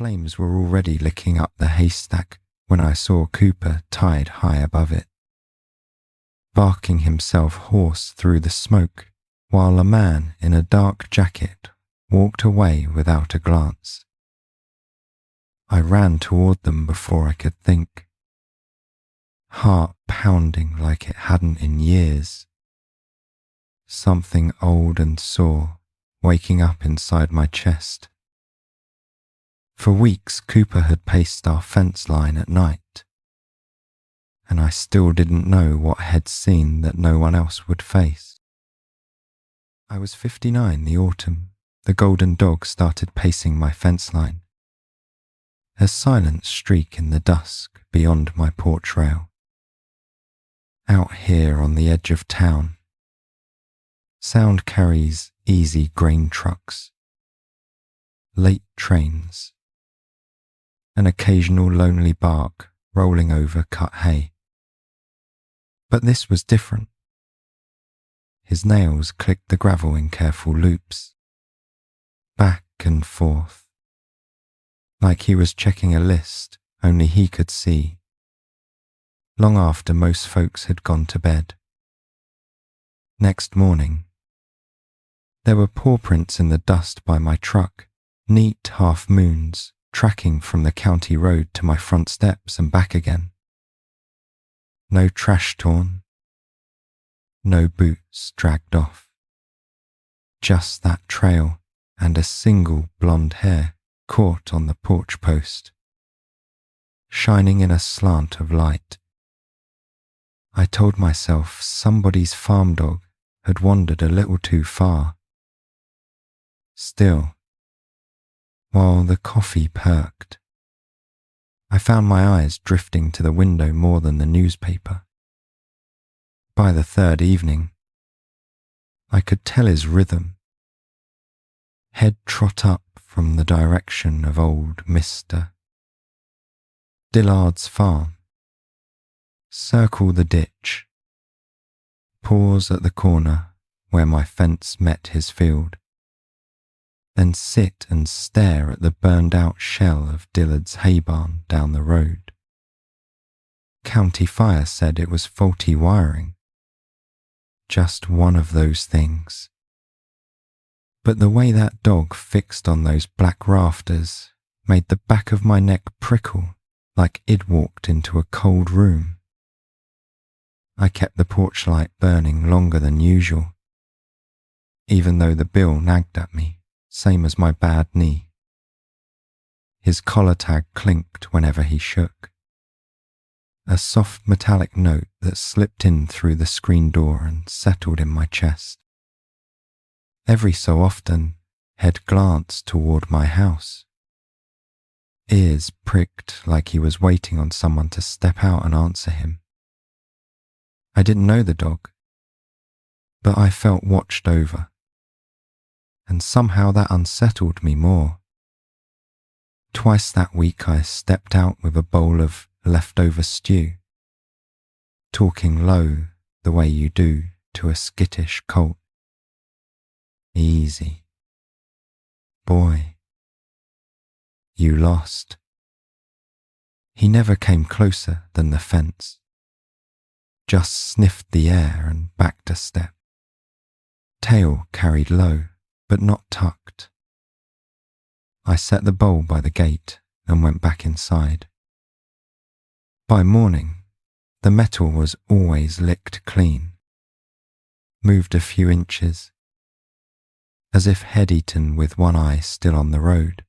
flames were already licking up the haystack when I saw Cooper tied high above it, barking himself hoarse through the smoke, while a man in a dark jacket walked away without a glance. I ran toward them before I could think, heart pounding like it hadn't in years. Something old and sore waking up inside my chest. For weeks Cooper had paced our fence line at night, and I still didn't know what he'd seen that no one else would face. I was 59 the autumn the golden dog started pacing my fence line, a silent streak in the dusk beyond my porch rail. Out here on the edge of town, sound carries easy grain trucks, late trains, an occasional lonely bark rolling over cut hay. But this was different. His nails clicked the gravel in careful loops, back and forth, like he was checking a list only he could see, long after most folks had gone to bed. Next morning, there were paw prints in the dust by my truck, neat half-moons tracking from the county road to my front steps and back again. No trash torn, no boots dragged off. Just that trail and a single blonde hair caught on the porch post, shining in a slant of light. I told myself somebody's farm dog had wandered a little too far. Still, while the coffee perked, I found my eyes drifting to the window more than the newspaper. By the third evening, I could tell his rhythm. Head trot up from the direction of old Mr. Dillard's farm, circle the ditch, pause at the corner where my fence met his field, then sit and stare at the burned-out shell of Dillard's hay barn down the road. County Fire said it was faulty wiring. Just one of those things. But the way that dog fixed on those black rafters made the back of my neck prickle like it walked into a cold room. I kept the porch light burning longer than usual, even though the bill nagged at me, same as my bad knee. His collar tag clinked whenever he shook, a soft metallic note that slipped in through the screen door and settled in my chest. Every so often, he'd glance toward my house. Ears pricked like he was waiting on someone to step out and answer him. I didn't know the dog, but I felt watched over, and somehow that unsettled me more. Twice that week I stepped out with a bowl of leftover stew, talking low the way you do to a skittish colt. Easy. Boy, you lost. He never came closer than the fence, just sniffed the air and backed a step. Tail carried low, but not tucked. I set the bowl by the gate and went back inside. By morning, the metal was always licked clean, moved a few inches, as if head-eaten with one eye still on the road.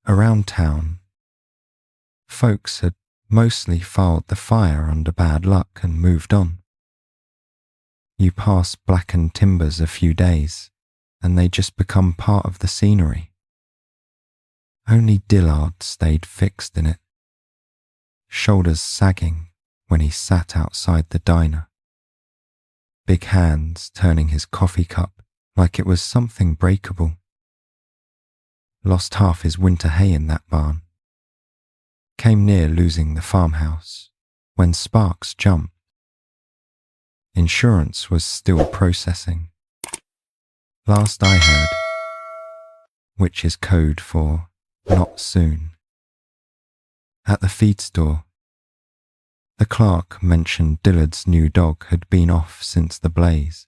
Around town, folks had mostly filed the fire under bad luck and moved on. You pass blackened timbers a few days, and they just become part of the scenery. Only Dillard stayed fixed in it, shoulders sagging when he sat outside the diner, big hands turning his coffee cup like it was something breakable. Lost half his winter hay in that barn. Came near losing the farmhouse when sparks jumped. Insurance was still processing. Last I heard, which is code for Not soon. At the feed store, the clerk mentioned Dillard's new dog had been off since the blaze.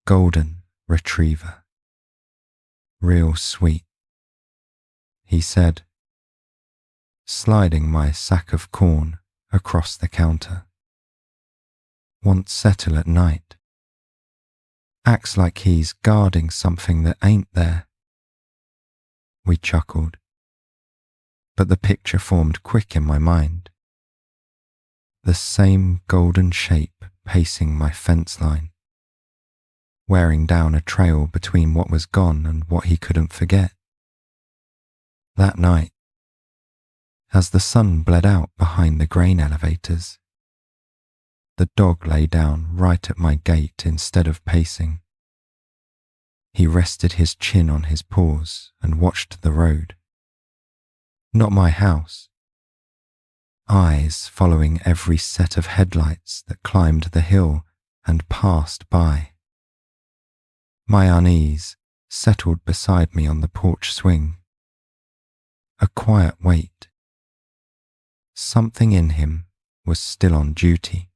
Golden retriever. Real sweet, he said, sliding my sack of corn across the counter. Won't settle at night. Acts like he's guarding something that ain't there. We chuckled, but the picture formed quick in my mind. The same golden shape pacing my fence line, wearing down a trail between what was gone and what he couldn't forget. That night, as the sun bled out behind the grain elevators, the dog lay down right at my gate instead of pacing. He rested his chin on his paws and watched the road. Not my house. Eyes following every set of headlights that climbed the hill and passed by. My unease settled beside me on the porch swing. A quiet weight. Something in him was still on duty.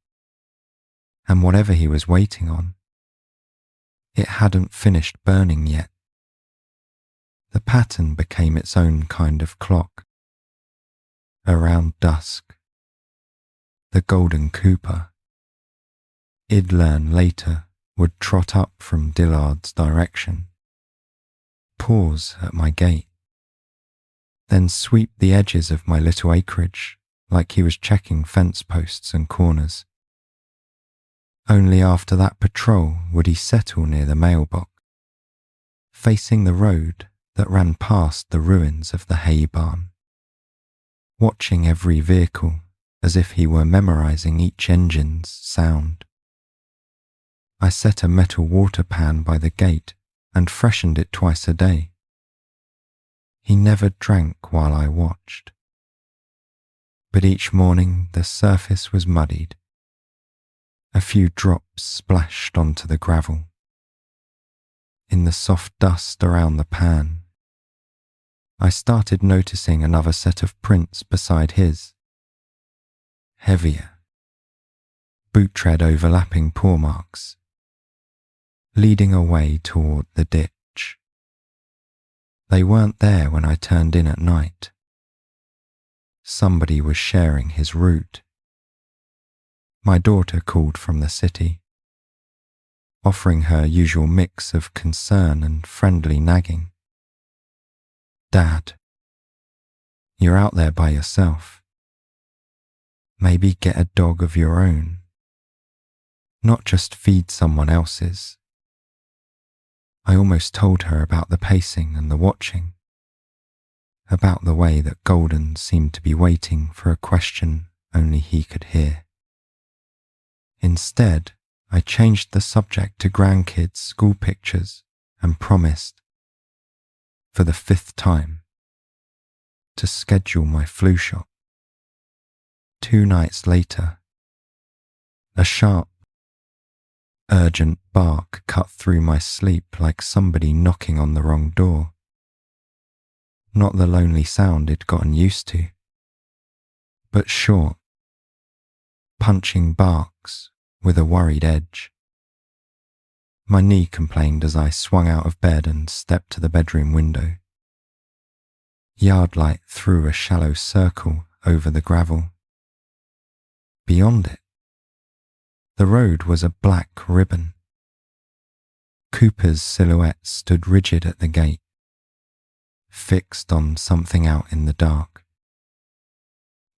And whatever he was waiting on, it hadn't finished burning yet. The pattern became its own kind of clock. Around dusk, the golden Cooper, I'd learn later, would trot up from Dillard's direction, pause at my gate, then sweep the edges of my little acreage like he was checking fence posts and corners. Only after that patrol would he settle near the mailbox, facing the road that ran past the ruins of the hay barn, watching every vehicle as if he were memorizing each engine's sound. I set a metal water pan by the gate and freshened it twice a day. He never drank while I watched, but each morning the surface was muddied. A few drops splashed onto the gravel. In the soft dust around the pan, I started noticing another set of prints beside his. Heavier, boot tread overlapping paw marks, leading away toward the ditch. They weren't there when I turned in at night. Somebody was sharing his route. My daughter called from the city, offering her usual mix of concern and friendly nagging. Dad, you're out there by yourself. Maybe get a dog of your own, not just feed someone else's. I almost told her about the pacing and the watching, about the way that Golden seemed to be waiting for a question only he could hear. Instead, I changed the subject to grandkids' school pictures and promised, for the 5th time, to schedule my flu shot. 2 nights later, a sharp, urgent bark cut through my sleep like somebody knocking on the wrong door. Not the lonely sound I'd gotten used to, but short, punching barks with a worried edge. My knee complained as I swung out of bed and stepped to the bedroom window. Yard light threw a shallow circle over the gravel. Beyond it, the road was a black ribbon. Cooper's silhouette stood rigid at the gate, fixed on something out in the dark.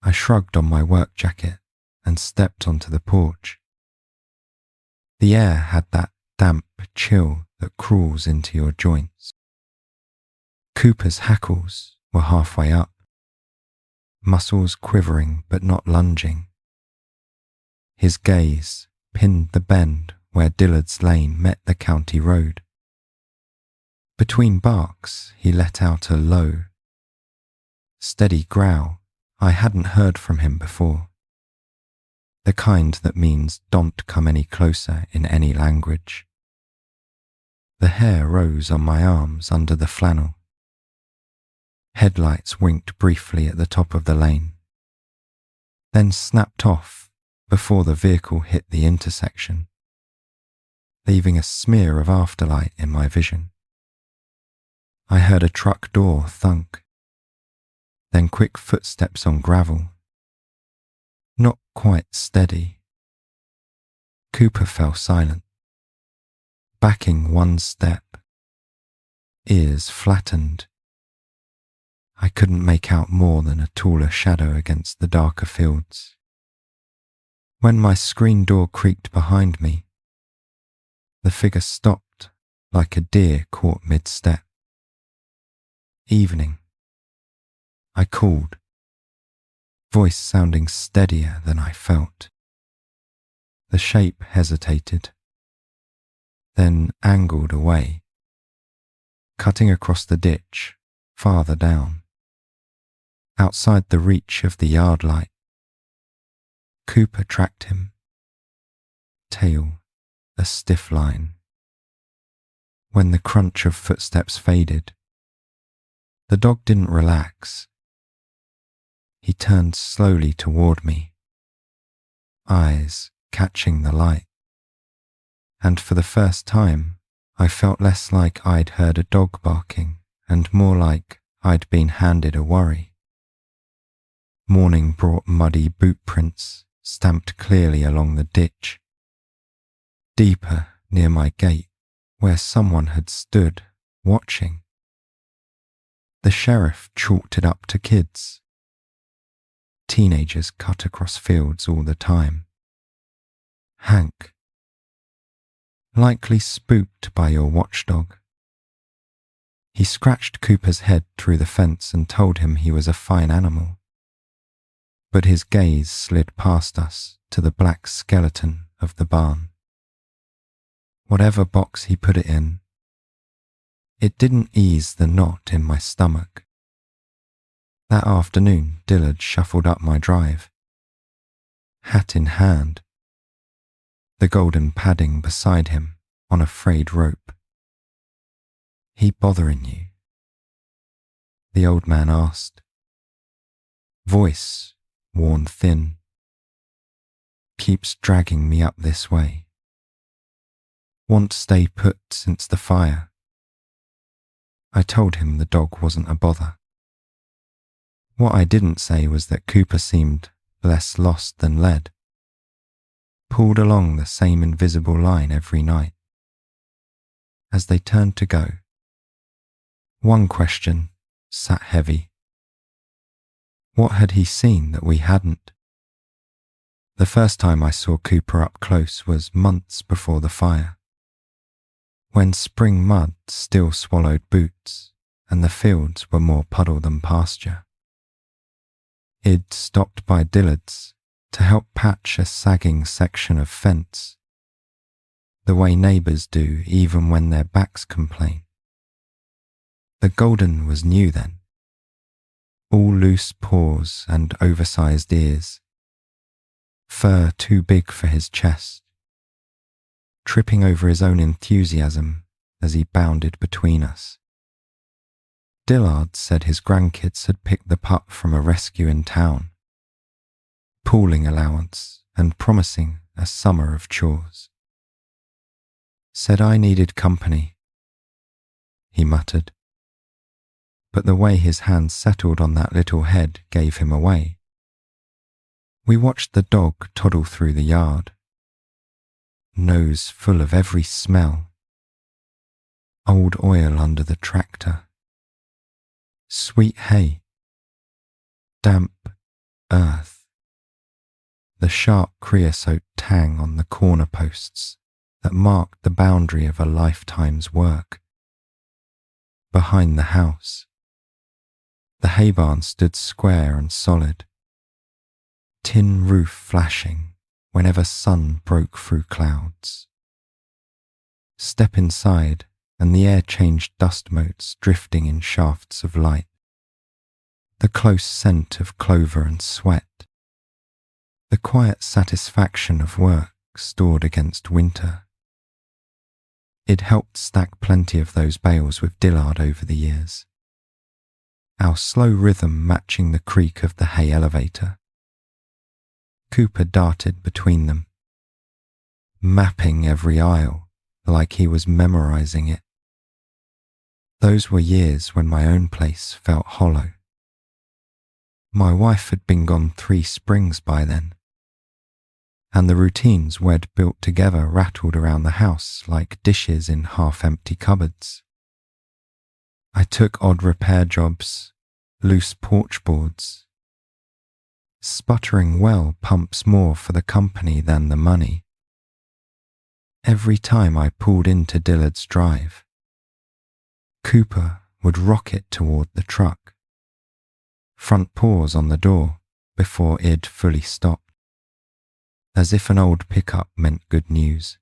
I shrugged on my work jacket and stepped onto the porch. The air had that damp chill that crawls into your joints. Cooper's hackles were halfway up, muscles quivering but not lunging. His gaze pinned the bend where Dillard's Lane met the county road. Between barks, he let out a low, steady growl I hadn't heard from him before. The kind that means don't come any closer in any language. The hair rose on my arms under the flannel. headlights winked briefly at the top of the lane, then snapped off before the vehicle hit the intersection, leaving a smear of afterlight in my vision. I heard a truck door thunk, then quick footsteps on gravel. Not quite steady. Cooper fell silent, backing one step, ears flattened. I couldn't make out more than a taller shadow against the darker fields. When my screen door creaked behind me, the figure stopped like a deer caught mid-step. Evening. I called, voice sounding steadier than I felt. The shape hesitated, then angled away, cutting across the ditch farther down. Outside the reach of the yard light, Cooper tracked him, tail a stiff line. When the crunch of footsteps faded, the dog didn't relax. He turned slowly toward me, eyes catching the light, and for the first time I felt less like I'd heard a dog barking and more like I'd been handed a worry. Morning brought muddy boot prints stamped clearly along the ditch, deeper near my gate where someone had stood watching. The sheriff chalked it up to kids. Teenagers cut across fields all the time. Hank, likely spooked by your watchdog. He scratched Cooper's head through the fence and told him he was a fine animal. But his gaze slid past us to the black skeleton of the barn. Whatever box he put it in, it didn't ease the knot in my stomach. That afternoon, Dillard shuffled up my drive, hat in hand, the golden padding beside him on a frayed rope. "He bothering you?" the old man asked, voice worn thin. "Keeps dragging me up this way. Won't stay put since the fire." I told him the dog wasn't a bother. What I didn't say was that Cooper seemed less lost than led, pulled along the same invisible line every night. As they turned to go, one question sat heavy. What had he seen that we hadn't? The first time I saw Cooper up close was months before the fire, when spring mud still swallowed boots and the fields were more puddle than pasture. He'd stopped by Dillard's to help patch a sagging section of fence, the way neighbours do even when their backs complain. The golden was new then, all loose paws and oversized ears, fur too big for his chest, tripping over his own enthusiasm as he bounded between us. Dillard said his grandkids had picked the pup from a rescue in town, pooling allowance and promising a summer of chores. Said I needed company, he muttered, but the way his hands settled on that little head gave him away. We watched the dog toddle through the yard, nose full of every smell. Old oil under the tractor, sweet hay, damp earth, the sharp creosote tang on the corner posts that marked the boundary of a lifetime's work. Behind the house, the hay barn stood square and solid, tin roof flashing whenever sun broke through clouds. Step inside and the air changed dust motes drifting in shafts of light, the close scent of clover and sweat, the quiet satisfaction of work stored against winter. It helped stack plenty of those bales with Dillard over the years. our slow rhythm matching the creak of the hay elevator. Cooper darted between them, mapping every aisle like he was memorizing it. Those were years when my own place felt hollow. My wife had been gone 3 springs by then, and the routines we'd built together rattled around the house like dishes in half-empty cupboards. I took odd repair jobs, loose porch boards. Sputtering well pumps more for the company than the money. Every time I pulled into Dillard's drive, Cooper would rocket toward the truck, front paws on the door before it'd fully stopped, as if an old pickup meant good news.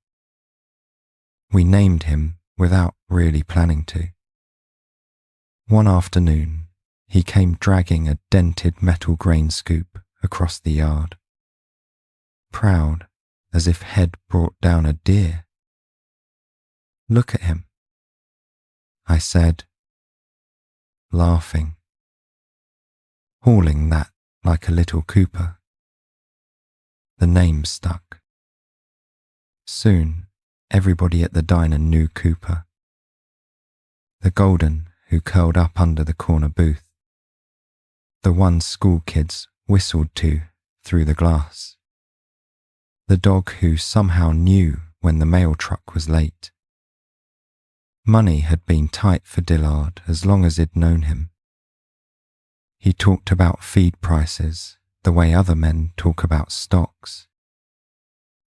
We named him without really planning to. One afternoon, he came dragging a dented metal grain scoop across the yard, proud as if he'd brought down a deer. "Look at him," I said, laughing, hauling that like a little Cooper. The name stuck. Soon, everybody at the diner knew Cooper, the golden who curled up under the corner booth, the one school kids whistled to through the glass, the dog who somehow knew when the mail truck was late. Money had been tight for Dillard as long as he'd known him. He talked about feed prices the way other men talk about stocks,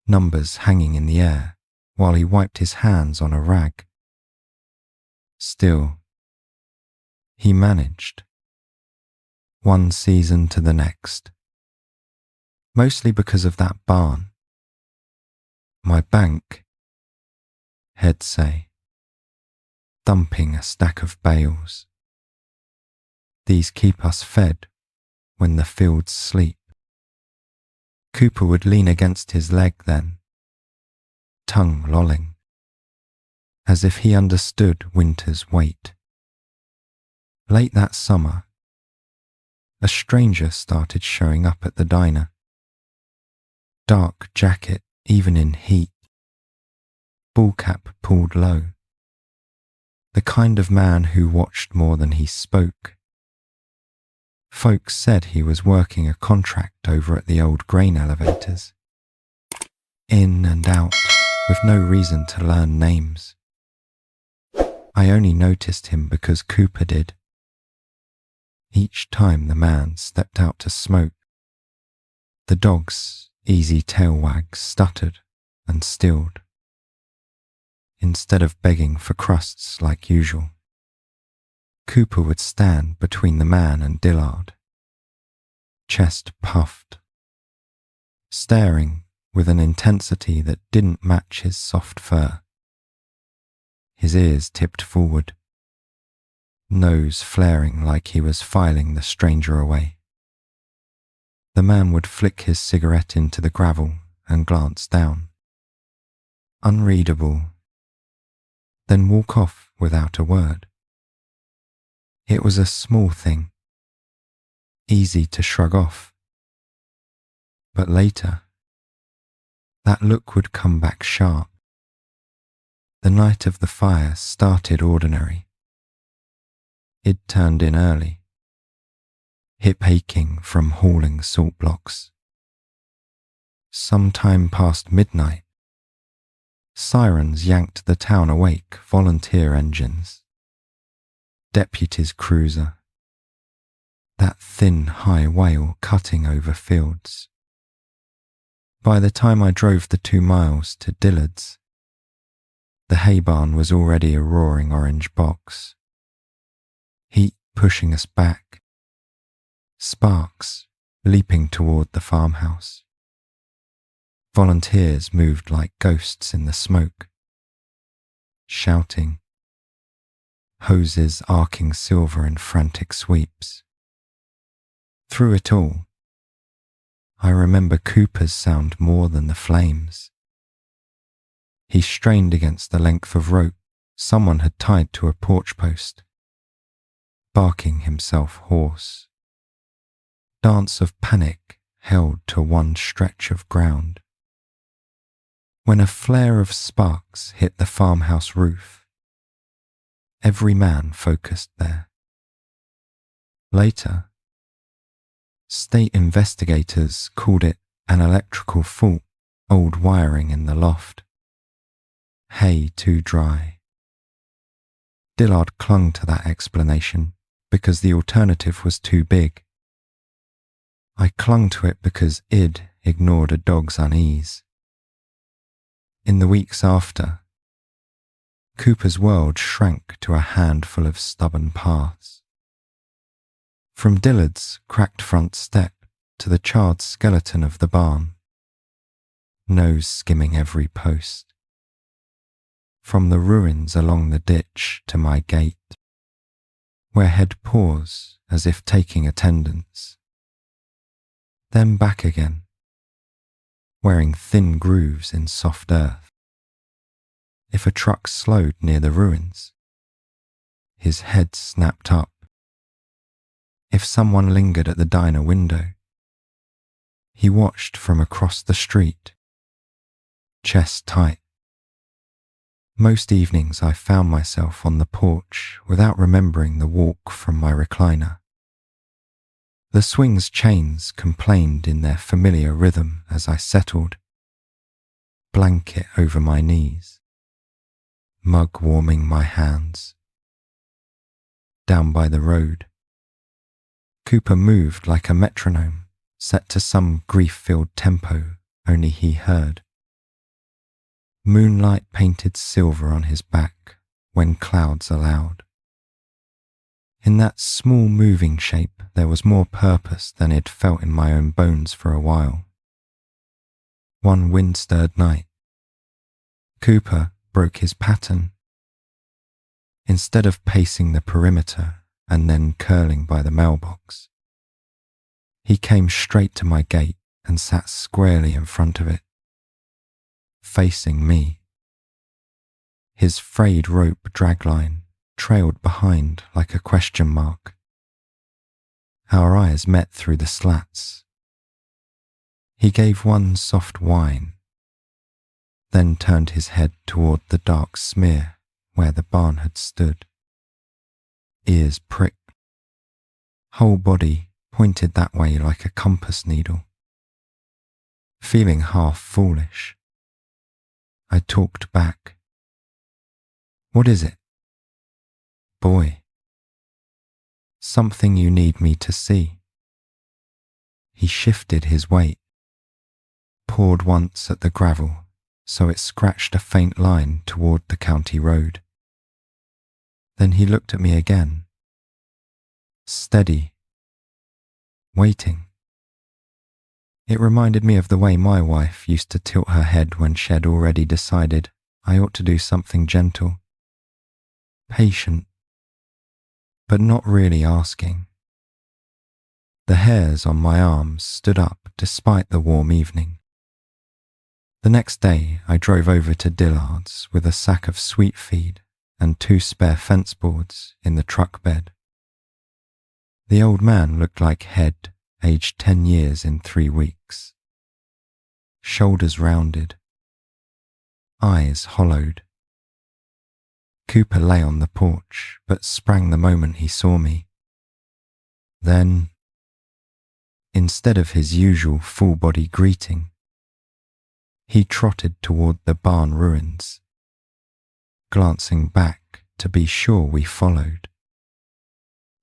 numbers hanging in the air while he wiped his hands on a rag. Still, he managed, one season to the next, mostly because of that barn. "My bank," he'd say, thumping a stack of bales. "These keep us fed when the fields sleep." Cooper would lean against his leg then, tongue lolling, as if he understood winter's weight. Late that summer, a stranger started showing up at the diner. Dark jacket even in heat, ball cap pulled low. The kind of man who watched more than he spoke. Folks said he was working a contract over at the old grain elevators, in and out with no reason to learn names. I only noticed him because Cooper did. Each time the man stepped out to smoke, the dog's easy tail wag stuttered and stilled, instead of begging for crusts like usual. Cooper would stand between the man and Dillard, chest puffed, staring with an intensity that didn't match his soft fur. His ears tipped forward, nose flaring like he was filing the stranger away. The man would flick his cigarette into the gravel and glance down, unreadable, then walk off without a word. It was a small thing, easy to shrug off. But later, that look would come back sharp. The night of the fire started ordinary. It turned in early, hip aching from hauling salt blocks. Sometime past midnight, sirens yanked the town awake, volunteer engines. Deputy's cruiser, that thin high wail cutting over fields. By the time I drove the 2 miles to Dillard's, the hay barn was already a roaring orange box. Heat pushing us back, sparks leaping toward the farmhouse. Volunteers moved like ghosts in the smoke, shouting, hoses arcing silver in frantic sweeps. Through it all, I remember Cooper's sound more than the flames. He strained against the length of rope someone had tied to a porch post, barking himself hoarse. Dance of panic held to one stretch of ground. When a flare of sparks hit the farmhouse roof, every man focused there. Later, state investigators called it an electrical fault, old wiring in the loft. Hay too dry. Dillard clung to that explanation because the alternative was too big. I clung to it because id ignored a dog's unease. In the weeks after, Cooper's world shrank to a handful of stubborn paths. From Dillard's cracked front step to the charred skeleton of the barn, nose skimming every post. From the ruins along the ditch to my gate, where head pause as if taking attendance. Then back again, wearing thin grooves in soft earth. If a truck slowed near the ruins, his head snapped up. If someone lingered at the diner window, he watched from across the street, chest tight. Most evenings I found myself on the porch without remembering the walk from my recliner. The swing's chains complained in their familiar rhythm as I settled, blanket over my knees, mug warming my hands. Down by the road, Cooper moved like a metronome, set to some grief-filled tempo only he heard. Moonlight painted silver on his back when clouds allowed. In that small moving shape there was more purpose than it felt in my own bones for a while. One wind-stirred night, Cooper broke his pattern. Instead of pacing the perimeter and then curling by the mailbox, he came straight to my gate and sat squarely in front of it, facing me. His frayed rope dragline trailed behind like a question mark. Our eyes met through the slats. He gave one soft whine, then turned his head toward the dark smear where the barn had stood. Ears pricked, whole body pointed that way like a compass needle. Feeling half foolish, I talked back. What is it? Boy. Something you need me to see. He shifted his weight, pawed once at the gravel so it scratched a faint line toward the county road. Then he looked at me again, steady, waiting. It reminded me of the way my wife used to tilt her head when she'd already decided I ought to do something gentle, patient, but not really asking. The hairs on my arms stood up despite the warm evening. The next day I drove over to Dillard's with a sack of sweet feed and 2 spare fence boards in the truck bed. The old man looked like Head, aged 10 years in 3 weeks. Shoulders rounded, eyes hollowed. Cooper lay on the porch, but sprang the moment he saw me. Then, instead of his usual full-body greeting, he trotted toward the barn ruins, glancing back to be sure we followed.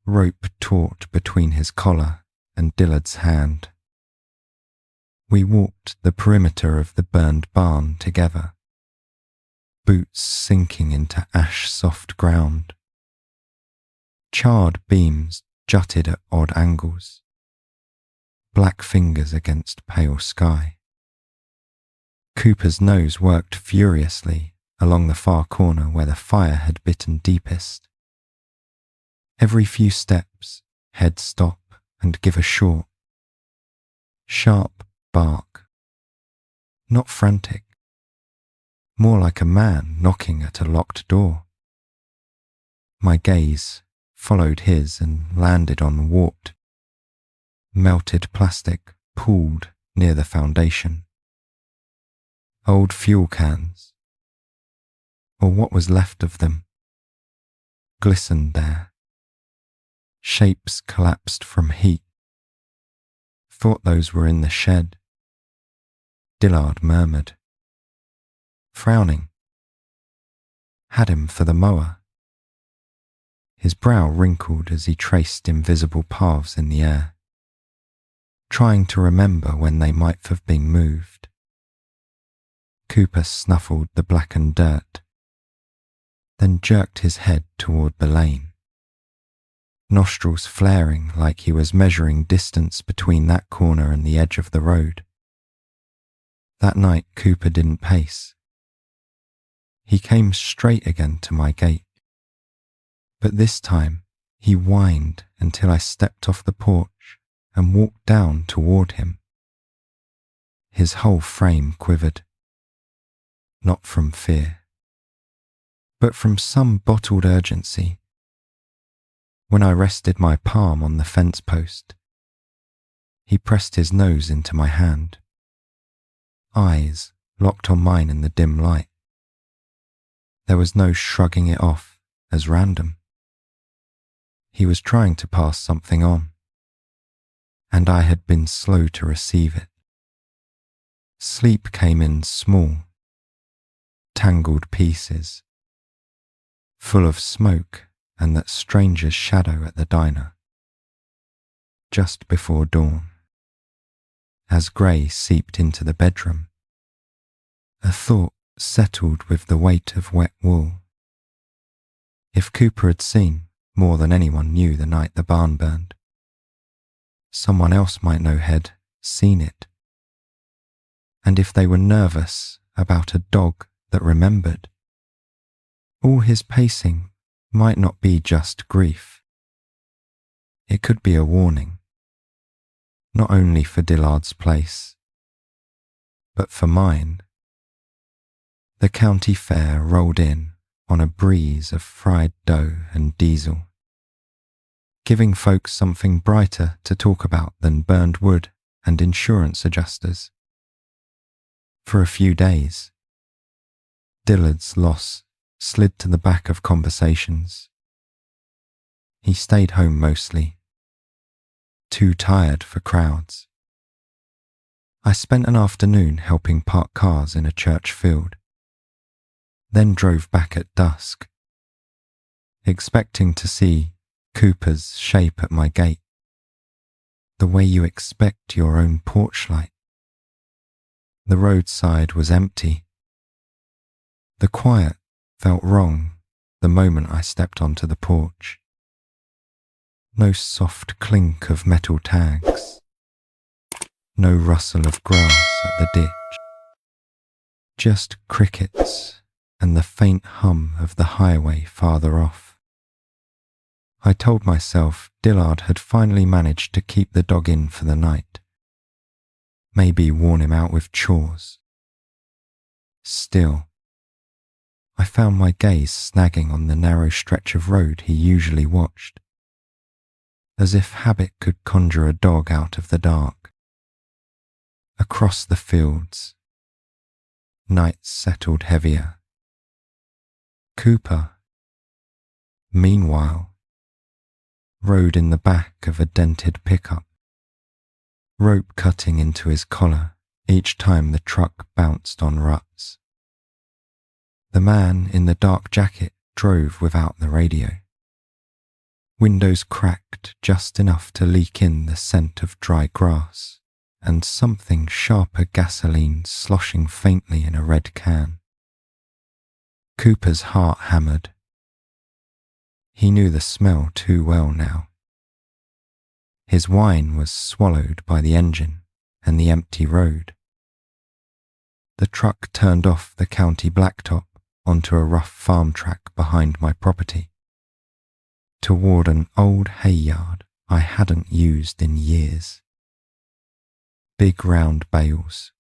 Rope taut between his collar and Dillard's hand. We walked the perimeter of the burned barn together, boots sinking into ash-soft ground. Charred beams jutted at odd angles, black fingers against pale sky. Cooper's nose worked furiously along the far corner where the fire had bitten deepest. Every few steps, Head stop and give a short, sharp bark. Not frantic, more like a man knocking at a locked door. My gaze followed his and landed on warped, melted plastic pooled near the foundation. Old fuel cans, or what was left of them, glistened there. Shapes collapsed from heat. Thought those were in the shed. Dillard murmured, frowning. Had him for the mower. His brow wrinkled as he traced invisible paths in the air, trying to remember when they might have been moved. Cooper snuffled the blackened dirt, then jerked his head toward the lane, nostrils flaring like he was measuring distance between that corner and the edge of the road. That night Cooper didn't pace. He came straight again to my gate, but this time he whined until I stepped off the porch and walked down toward him. His whole frame quivered, not from fear, but from some bottled urgency. When I rested my palm on the fence post, he pressed his nose into my hand, eyes locked on mine in the dim light. There was no shrugging it off as random. He was trying to pass something on, and I had been slow to receive it. Sleep came in small, tangled pieces, full of smoke and that stranger's shadow at the diner. Just before dawn, as grey seeped into the bedroom, a thought settled with the weight of wet wool. If Cooper had seen more than anyone knew the night the barn burned, someone else might know had seen it. And if they were nervous about a dog that remembered, all his pacing might not be just grief. It could be a warning, not only for Dillard's place, but for mine. The county fair rolled in on a breeze of fried dough and diesel, giving folks something brighter to talk about than burned wood and insurance adjusters. For a few days, Dillard's loss slid to the back of conversations. He stayed home mostly, too tired for crowds. I spent an afternoon helping park cars in a church field, then drove back at dusk, expecting to see Cooper's shape at my gate, the way you expect your own porch light. The roadside was empty. The quiet felt wrong the moment I stepped onto the porch. No soft clink of metal tags, no rustle of grass at the ditch, just crickets and the faint hum of the highway farther off. I told myself Dillard had finally managed to keep the dog in for the night, maybe worn him out with chores. Still, I found my gaze snagging on the narrow stretch of road he usually watched, as if habit could conjure a dog out of the dark. Across the fields, nights settled heavier. Cooper, meanwhile, rode in the back of a dented pickup, rope cutting into his collar each time the truck bounced on ruts. The man in the dark jacket drove without the radio. Windows cracked just enough to leak in the scent of dry grass and something sharper gasoline sloshing faintly in a red can. Cooper's heart hammered. He knew the smell too well now. His whine was swallowed by the engine and the empty road. The truck turned off the county blacktop onto a rough farm track behind my property, toward an old hay yard I hadn't used in years. Big round bales,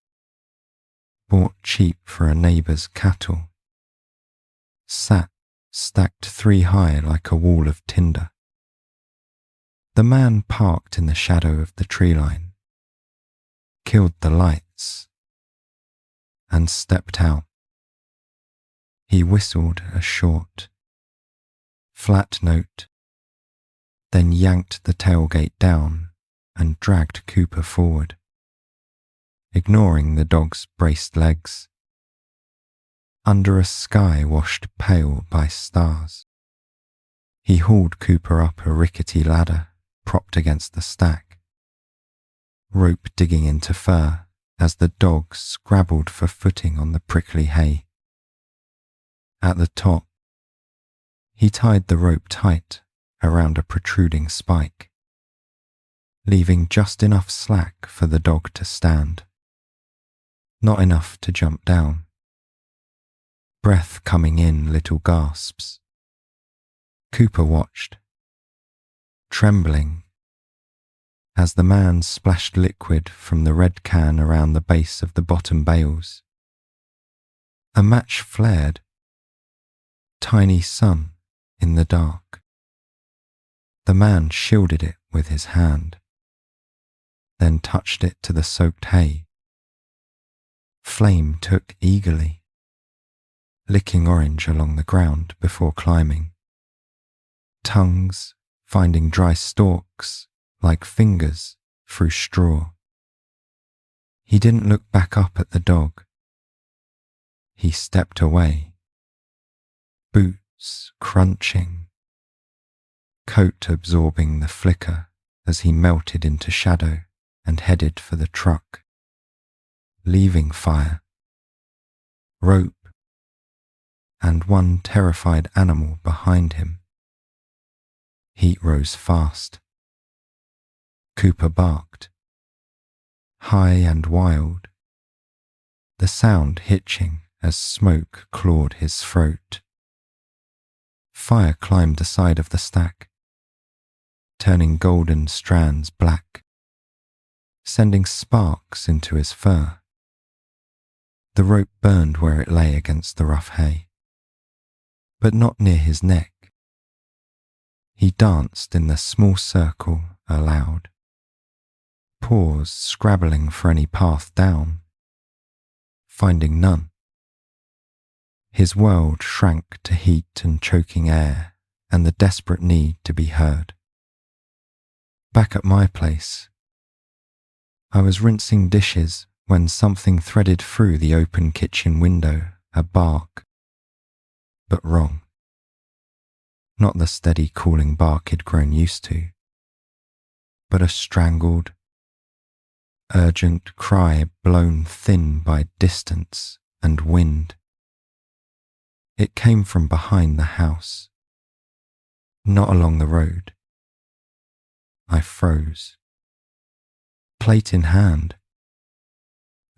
bought cheap for a neighbour's cattle, sat stacked 3 high like a wall of tinder. The man parked in the shadow of the tree line, killed the lights, and stepped out. He whistled a short, flat note, then yanked the tailgate down and dragged Cooper forward, ignoring the dog's braced legs. Under a sky washed pale by stars, he hauled Cooper up a rickety ladder propped against the stack, rope digging into fur as the dog scrabbled for footing on the prickly hay. At the top, he tied the rope tight around a protruding spike, leaving just enough slack for the dog to stand, not enough to jump down. Breath coming in little gasps. Cooper watched, trembling, as the man splashed liquid from the red can around the base of the bottom bales. A match flared, tiny sun in the dark. The man shielded it with his hand, then touched it to the soaked hay. Flame took eagerly, licking orange along the ground before climbing. Tongues finding dry stalks like fingers through straw. He didn't look back up at the dog. He stepped away, boots crunching, coat absorbing the flicker as he melted into shadow and headed for the truck, leaving fire, rope, and one terrified animal behind him. Heat rose fast. Cooper barked, high and wild, the sound hitching as smoke clawed his throat. Fire climbed the side of the stack, turning golden strands black, sending sparks into his fur. The rope burned where it lay against the rough hay, but not near his neck. He danced in the small circle aloud, paws scrabbling for any path down, finding none. His world shrank to heat and choking air and the desperate need to be heard. Back at my place, I was rinsing dishes when something threaded through the open kitchen window, a bark, but wrong. Not the steady cooling bark he'd grown used to, but a strangled, urgent cry blown thin by distance and wind. It came from behind the house, not along the road. I froze, plate in hand,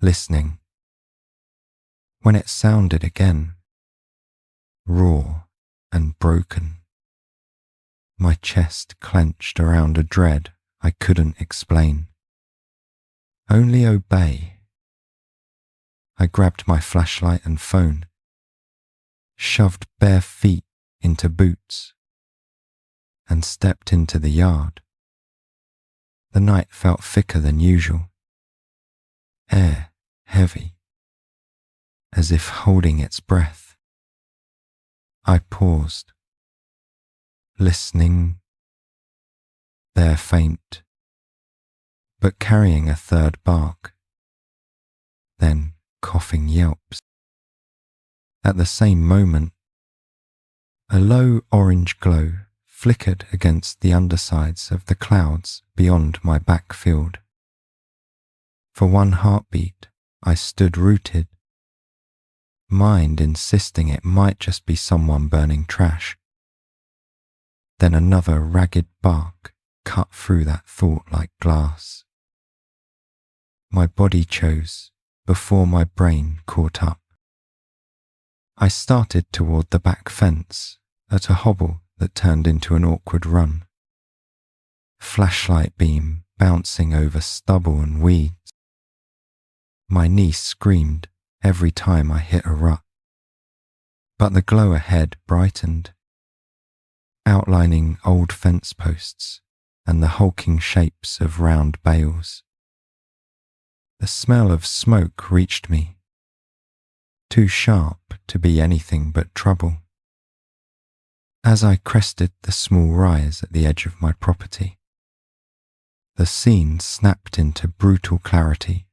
listening. When it sounded again, raw and broken, my chest clenched around a dread I couldn't explain. Only obey. I grabbed my flashlight and phone, shoved bare feet into boots, and stepped into the yard. The night felt thicker than usual, air heavy, as if holding its breath. I paused, listening, there faint, but carrying a third bark, then coughing yelps. At the same moment, a low orange glow flickered against the undersides of the clouds beyond my backfield. For one heartbeat, I stood rooted, mind insisting it might just be someone burning trash. Then another ragged bark cut through that thought like glass. My body chose before my brain caught up. I started toward the back fence at a hobble that turned into an awkward run. Flashlight beam bouncing over stubble and weeds. My niece screamed every time I hit a rut, but the glow ahead brightened, outlining old fence posts and the hulking shapes of round bales. The smell of smoke reached me, too sharp to be anything but trouble. As I crested the small rise at the edge of my property, the scene snapped into brutal clarity.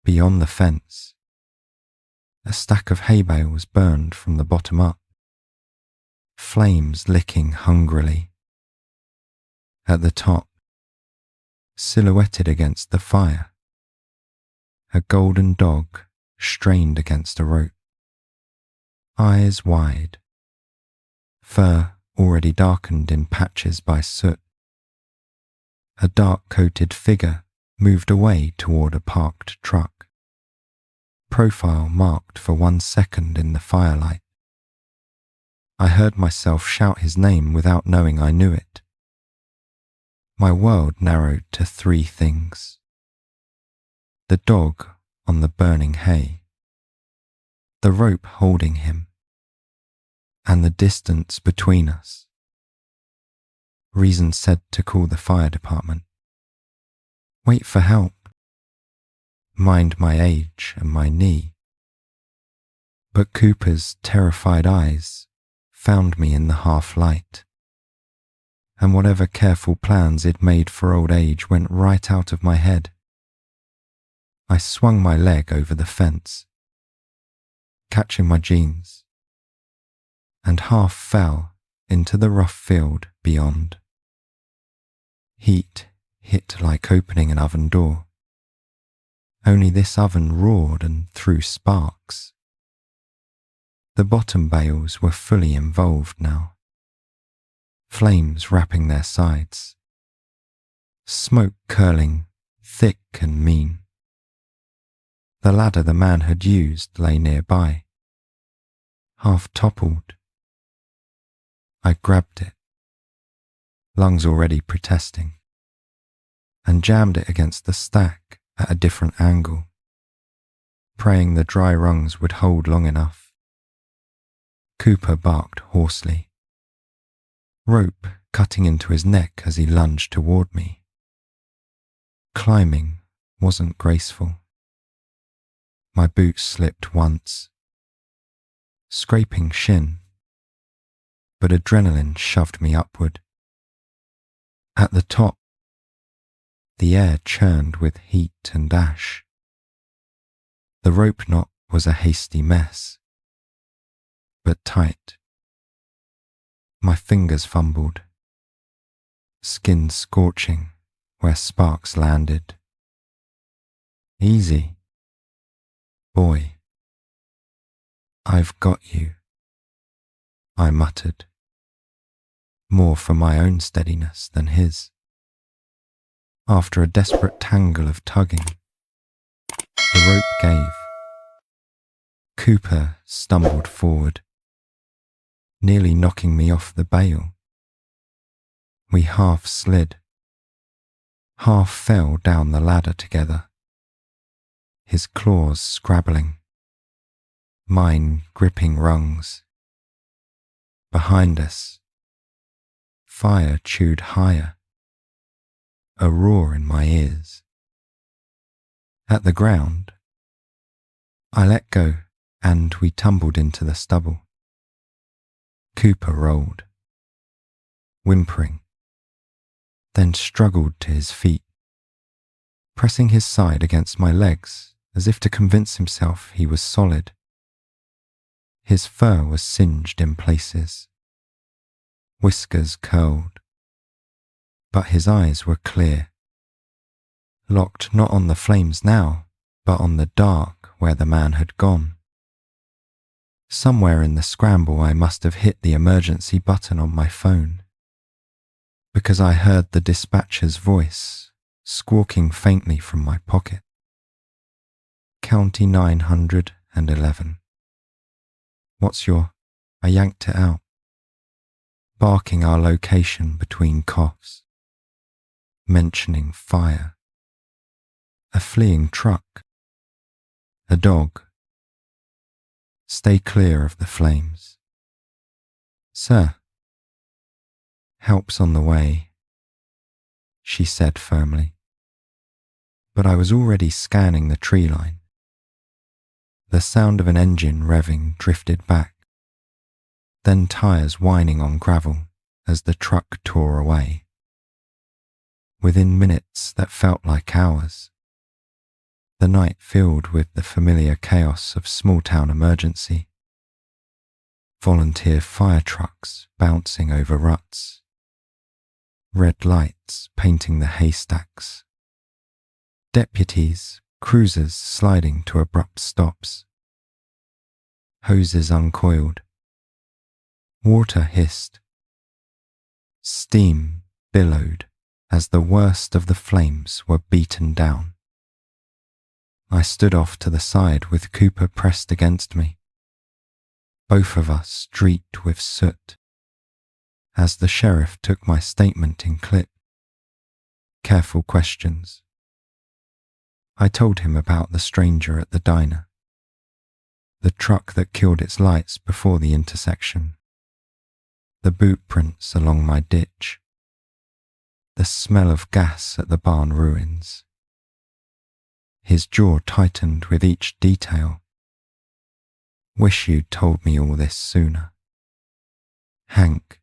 Beyond the fence, a stack of hay bales burned from the bottom up, flames licking hungrily. At the top, silhouetted against the fire, a golden dog strained against a rope, eyes wide, fur already darkened in patches by soot. A dark-coated figure moved away toward a parked truck, profile marked for 1 second in the firelight. I heard myself shout his name without knowing I knew it. My world narrowed to 3 things: the dog on the burning hay, the rope holding him, and the distance between us. Reason said to call the fire department. Wait for help. Mind my age and my knee. But Cooper's terrified eyes found me in the half-light, and whatever careful plans it made for old age went right out of my head. I swung my leg over the fence, catching my jeans, and half fell into the rough field beyond. Heat hit like opening an oven door, only this oven roared and threw sparks. The bottom bales were fully involved now, flames wrapping their sides, smoke curling thick and mean. The ladder the man had used lay nearby, half toppled. I grabbed it, lungs already protesting, and jammed it against the stack at a different angle, praying the dry rungs would hold long enough. Cooper barked hoarsely, rope cutting into his neck as he lunged toward me. Climbing wasn't graceful. My boots slipped once, scraping shin, but adrenaline shoved me upward. At the top, the air churned with heat and ash. The rope knot was a hasty mess, but tight. My fingers fumbled, skin scorching where sparks landed. Easy, boy. I've got you, I muttered, more for my own steadiness than his. After a desperate tangle of tugging, the rope gave. Cooper stumbled forward, nearly knocking me off the bale. We half slid, half fell down the ladder together, his claws scrabbling, mine gripping rungs. Behind us, fire chewed higher, a roar in my ears. At the ground, I let go and we tumbled into the stubble. Cooper rolled, whimpering, then struggled to his feet, pressing his side against my legs as if to convince himself he was solid. His fur was singed in places, whiskers curled, but his eyes were clear, locked not on the flames now, but on the dark where the man had gone. Somewhere in the scramble I must have hit the emergency button on my phone, because I heard the dispatcher's voice squawking faintly from my pocket. County 911. What's your... I yanked it out, barking our location between coughs, mentioning fire, a fleeing truck, a dog. Stay clear of the flames. Sir, help's on the way. she said firmly. But I was already scanning the tree line. The sound of an engine revving drifted back, then tires whining on gravel as the truck tore away. Within minutes that felt like hours, the night filled with the familiar chaos of small-town emergency. Volunteer fire trucks bouncing over ruts, red lights painting the haystacks, deputies, cruisers sliding to abrupt stops, hoses uncoiled, water hissed, steam billowed as the worst of the flames were beaten down. I stood off to the side with Cooper pressed against me, both of us streaked with soot, as the sheriff took my statement in clip. Careful questions. I told him about the stranger at the diner, the truck that killed its lights before the intersection, the boot prints along my ditch, the smell of gas at the barn ruins. His jaw tightened with each detail. Wish you'd told me all this sooner. Hank,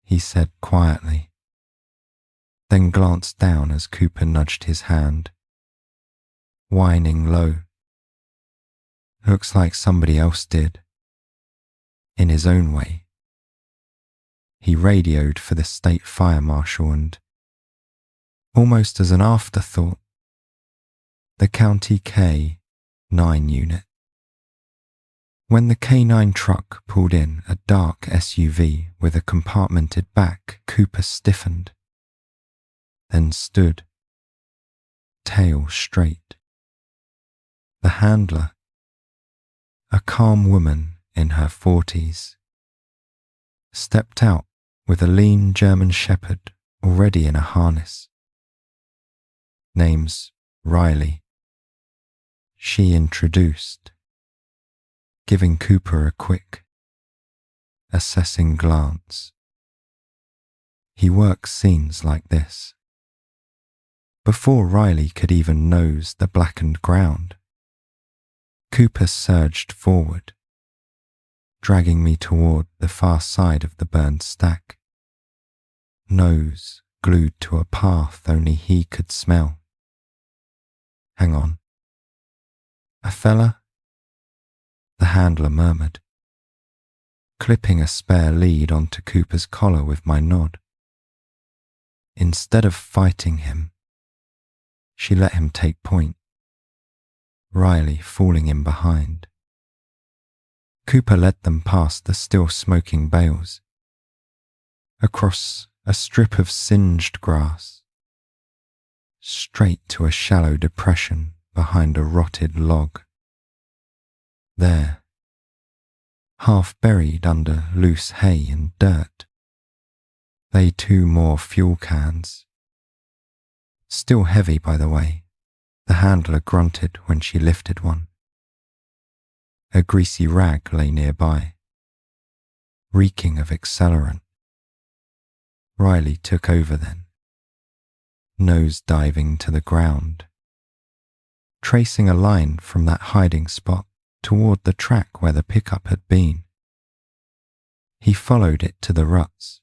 he said quietly, then glanced down as Cooper nudged his hand, whining low. Looks like somebody else did, in his own way. He radioed for the state fire marshal and, almost as an afterthought, the County K-9 unit. When the K-9 truck pulled in, a dark SUV with a compartmented back, Cooper stiffened, then stood, tail straight. The handler, a calm woman in her 40s, stepped out with a lean German shepherd already in a harness. Name's Riley, she introduced, giving Cooper a quick, assessing glance. He works scenes like this. Before Riley could even nose the blackened ground, Cooper surged forward, dragging me toward the far side of the burned stack, nose glued to a path only he could smell. Hang on. A fella? The handler murmured, clipping a spare lead onto Cooper's collar with my nod. Instead of fighting him, she let him take point, Riley falling in behind. Cooper led them past the still smoking bales, across a strip of singed grass, straight to a shallow depression behind a rotted log. There, half buried under loose hay and dirt, lay 2 more fuel cans. Still heavy, by the way, the handler grunted when she lifted one. A greasy rag lay nearby, reeking of accelerant. Riley took over then, nose diving to the ground, tracing a line from that hiding spot toward the track where the pickup had been. He followed it to the ruts,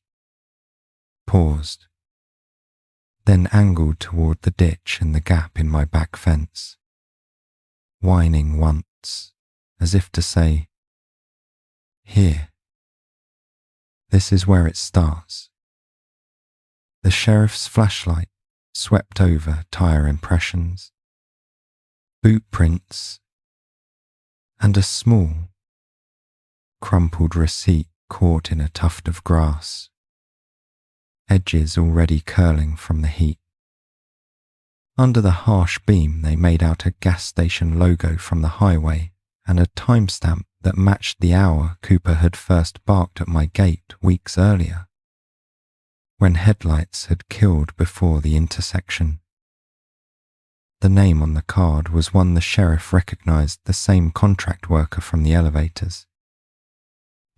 paused, then angled toward the ditch and the gap in my back fence, whining once, as if to say, "Here. This is where it starts." The sheriff's flashlight swept over tire impressions, boot prints, and a small, crumpled receipt caught in a tuft of grass, edges already curling from the heat. Under the harsh beam they made out a gas station logo from the highway and a timestamp that matched the hour Cooper had first barked at my gate weeks earlier, when headlights had killed before the intersection. The name on the card was one the sheriff recognized, the same contract worker from the elevators.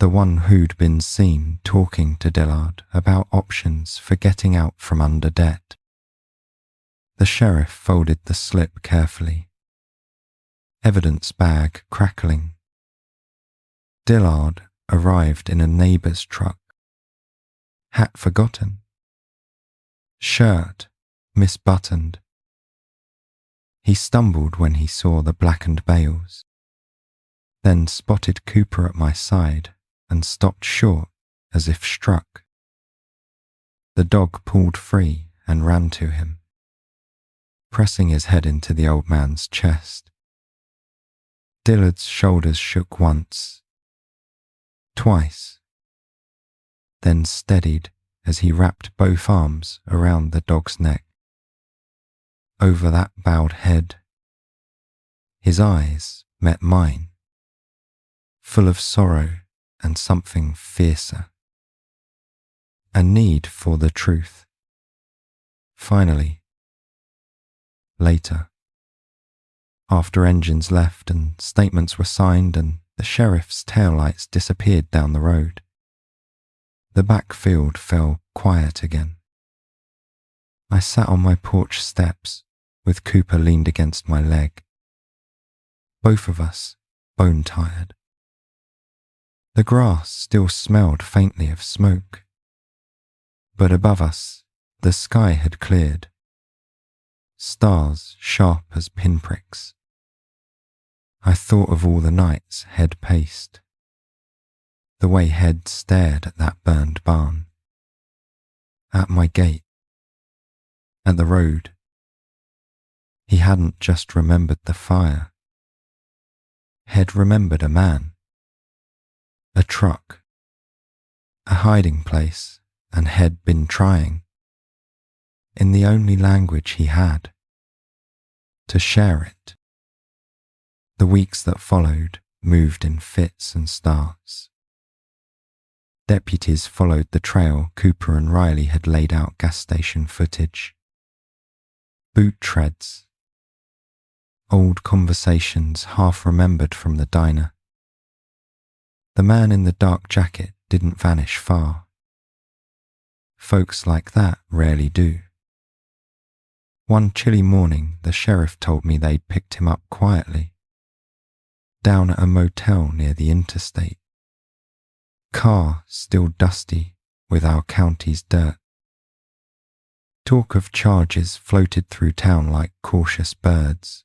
the one who'd been seen talking to Dillard about options for getting out from under debt. The sheriff folded the slip carefully, evidence bag crackling. Dillard arrived in a neighbour's truck. Hat forgotten. Shirt misbuttoned. He stumbled when he saw the blackened bales, then spotted Cooper at my side and stopped short as if struck. The dog pulled free and ran to him, pressing his head into the old man's chest. Dillard's shoulders shook once, twice, then steadied as he wrapped both arms around the dog's neck. Over that bowed head, his eyes met mine, full of sorrow and something fiercer. A need for the truth. Finally, later, after engines left and statements were signed and the sheriff's taillights disappeared down the road, the backfield fell quiet again. I sat on my porch steps with Cooper leaned against my leg, both of us bone-tired. The grass still smelled faintly of smoke, but above us the sky had cleared, stars sharp as pinpricks. I thought of all the nights Head paced, the way Head stared at that burned barn, at my gate, at the road. He hadn't just remembered the fire. Head remembered a man, a truck, a hiding place, and had been trying, in the only language he had, to share it. The weeks that followed moved in fits and starts. Deputies followed the trail Cooper and Riley had laid out gas station footage. Boot treads, old conversations half remembered from the diner. The man in the dark jacket didn't vanish far. Folks like that rarely do. One chilly morning, the sheriff told me they'd picked him up quietly, down at a motel near the interstate. Car still dusty with our county's dirt. Talk of charges floated through town like cautious birds.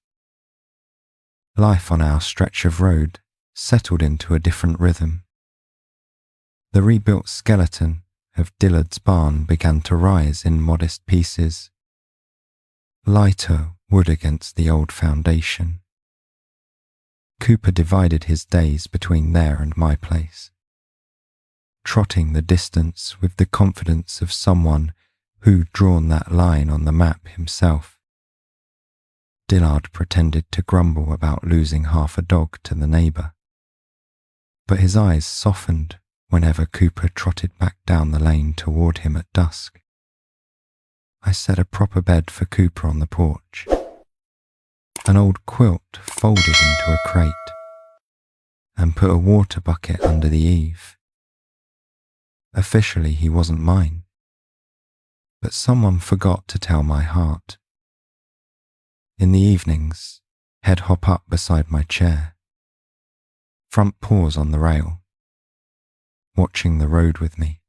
Life on our stretch of road settled into a different rhythm. The rebuilt skeleton of Dillard's barn began to rise in modest pieces, lighter wood against the old foundation. Cooper divided his days between there and my place, trotting the distance with the confidence of someone who'd drawn that line on the map himself. Dillard pretended to grumble about losing half a dog to the neighbour, but his eyes softened whenever Cooper trotted back down the lane toward him at dusk. I set a proper bed for Cooper on the porch, an old quilt folded into a crate, and put a water bucket under the eave. Officially he wasn't mine, but someone forgot to tell my heart. In the evenings, he'd hop up beside my chair, front paws on the rail, watching the road with me.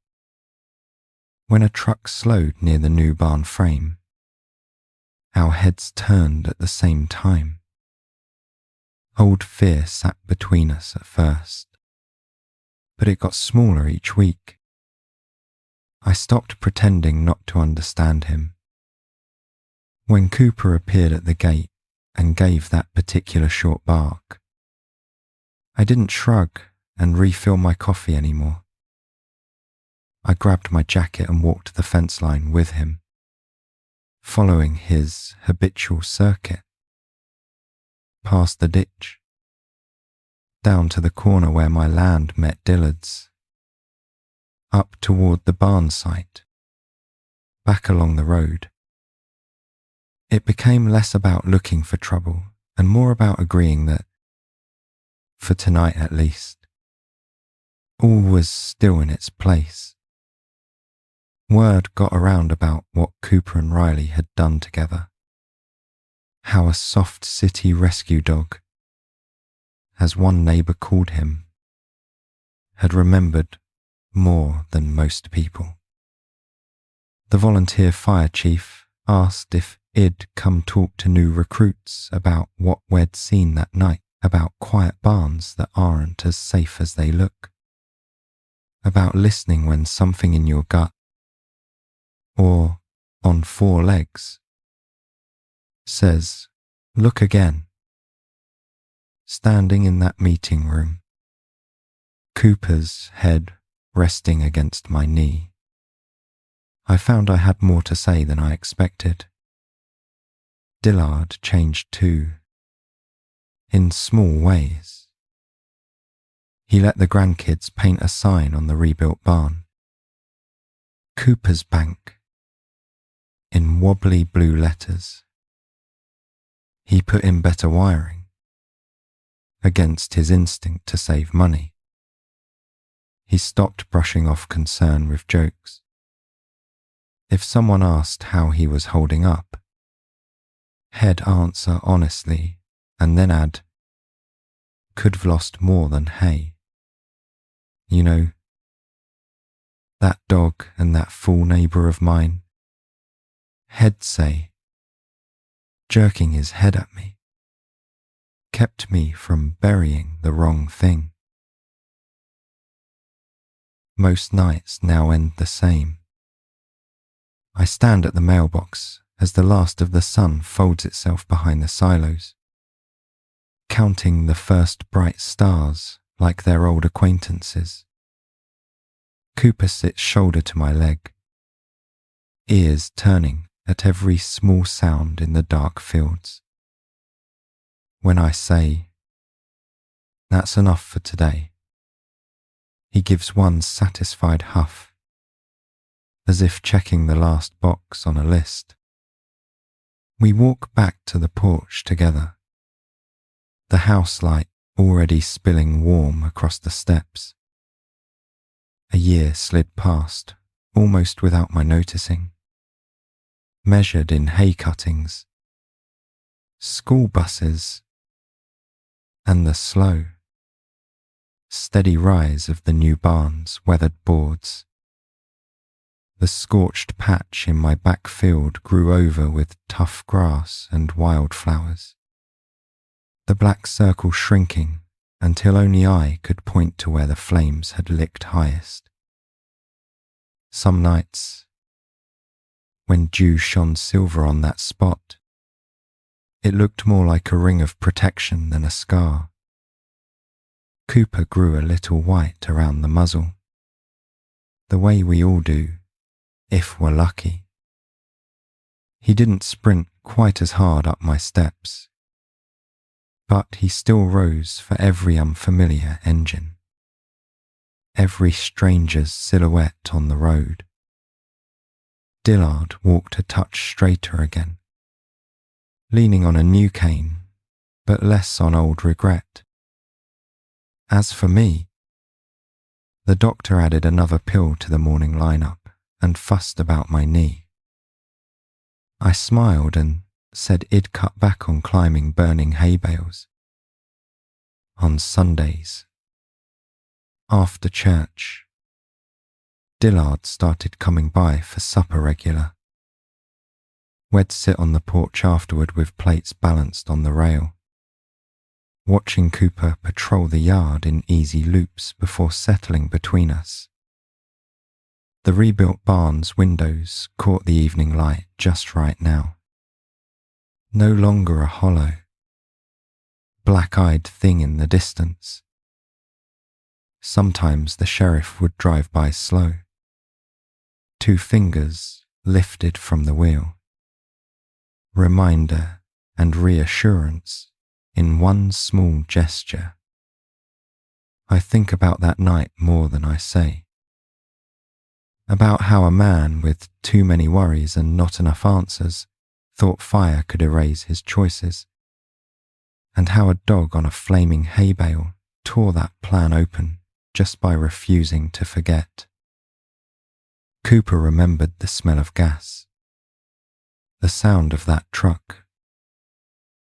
When a truck slowed near the new barn frame, our heads turned at the same time. Old fear sat between us at first, but it got smaller each week. I stopped pretending not to understand him. When Cooper appeared at the gate and gave that particular short bark, I didn't shrug and refill my coffee anymore. I grabbed my jacket and walked the fence line with him, following his habitual circuit, past the ditch, down to the corner where my land met Dillard's, up toward the barn site, back along the road. It became less about looking for trouble and more about agreeing that, for tonight at least, All was still in its place. Word got around about what Cooper and Riley had done together. How a soft city rescue dog, as one neighbour called him, had remembered more than most people. The volunteer fire chief asked if I'd come talk to new recruits about what we'd seen that night, about quiet barns that aren't as safe as they look, about listening when something in your gut, or on four legs, says, "Look again." Standing in that meeting room, Cooper's head resting against my knee, I found I had more to say than I expected. Dillard changed too, in small ways. He let the grandkids paint a sign on the rebuilt barn. Cooper's Bank, in wobbly blue letters. He put in better wiring, against his instinct to save money. He stopped brushing off concern with jokes. If someone asked how he was holding up, he'd answer honestly and then add, "Could've lost more than hay. You know, that dog and that fool neighbour of mine," he'd say, jerking his head at me, kept me from burying the wrong thing. Most nights now end the same. I stand at the mailbox as the last of the sun folds itself behind the silos, counting the first bright stars like their old acquaintances. Cooper sits shoulder to my leg, ears turning at every small sound in the dark fields. When I say, "That's enough for today," he gives one satisfied huff, as if checking the last box on a list. We walk back to the porch together, the house light already spilling warm across the steps. A year slid past, almost without my noticing, measured in hay cuttings, school buses, and the slow, steady rise of the new barn's weathered boards. The scorched patch in my back field grew over with tough grass and wildflowers, the black circle shrinking until only I could point to where the flames had licked highest. Some nights, when dew shone silver on that spot, it looked more like a ring of protection than a scar. Cooper grew a little white around the muzzle, the way we all do, if we're lucky. He didn't sprint quite as hard up my steps, but he still rose for every unfamiliar engine, every stranger's silhouette on the road. Dillard walked a touch straighter again, leaning on a new cane, but less on old regret. As for me, the doctor added another pill to the morning lineup and fussed about my knee. I smiled and said I'd cut back on climbing burning hay bales. On Sundays, after church, Dillard started coming by for supper regular. We'd sit on the porch afterward with plates balanced on the rail, watching Cooper patrol the yard in easy loops before settling between us. The rebuilt barn's windows caught the evening light just right now. No longer a hollow, black-eyed thing in the distance. Sometimes the sheriff would drive by slow, 2 fingers lifted from the wheel. Reminder and reassurance in one small gesture. I think about that night more than I say. About how a man with too many worries and not enough answers thought fire could erase his choices, and how a dog on a flaming hay bale tore that plan open just by refusing to forget. Cooper remembered the smell of gas, the sound of that truck,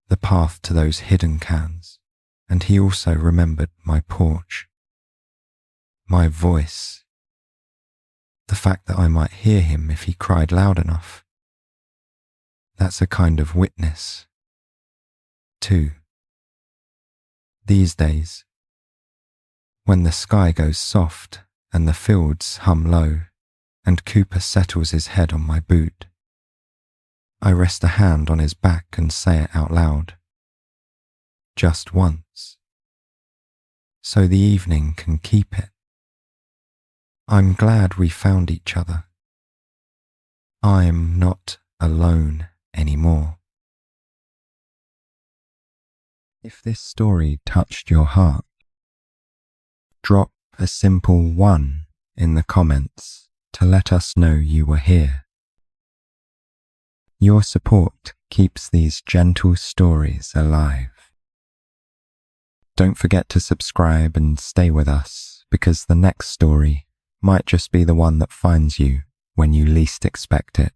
the path to those hidden cans, and he also remembered my porch, my voice, the fact that I might hear him if he cried loud enough. That's a kind of witness, too. These days, when the sky goes soft and the fields hum low and Cooper settles his head on my boot, I rest a hand on his back and say it out loud. Just once. So the evening can keep it. I'm glad we found each other. I'm not alone anymore. If this story touched your heart, drop a simple 1 in the comments to let us know you were here. Your support keeps these gentle stories alive. Don't forget to subscribe and stay with us, because the next story might just be the one that finds you when you least expect it.